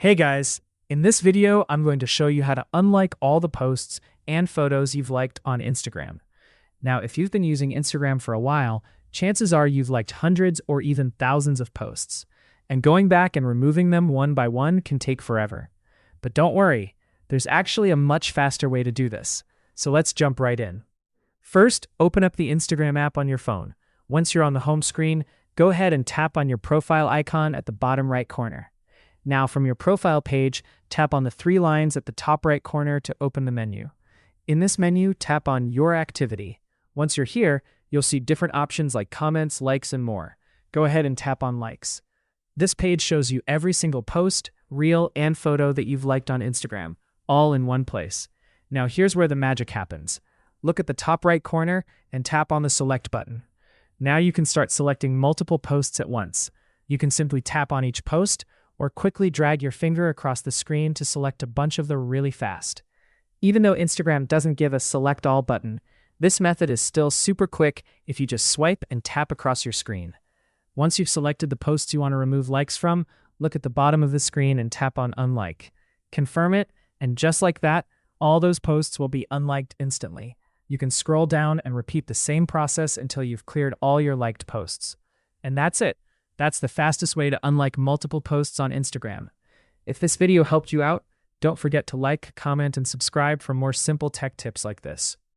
Hey guys, in this video, I'm going to show you how to unlike all the posts and photos you've liked on Instagram. Now, if you've been using Instagram for a while, chances are you've liked hundreds or even thousands of posts, and going back and removing them one by one can take forever. But don't worry, there's actually a much faster way to do this. So let's jump right in. First, open up the Instagram app on your phone. Once you're on the home screen, go ahead and tap on your profile icon at the bottom right corner. Now, from your profile page, tap on the three lines at the top right corner to open the menu. In this menu, tap on Your Activity. Once you're here, you'll see different options like comments, likes, and more. Go ahead and tap on Likes. This page shows you every single post, reel, and photo that you've liked on Instagram, all in one place. Now, here's where the magic happens. Look at the top right corner and tap on the Select button. Now you can start selecting multiple posts at once. You can simply tap on each post, or quickly drag your finger across the screen to select a bunch of them really fast. Even though Instagram doesn't give a Select All button, this method is still super quick if you just swipe and tap across your screen. Once you've selected the posts you want to remove likes from, look at the bottom of the screen and tap on Unlike. Confirm it, and just like that, all those posts will be unliked instantly. You can scroll down and repeat the same process until you've cleared all your liked posts. And that's it. That's the fastest way to unlike multiple posts on Instagram. If this video helped you out, don't forget to like, comment, and subscribe for more simple tech tips like this.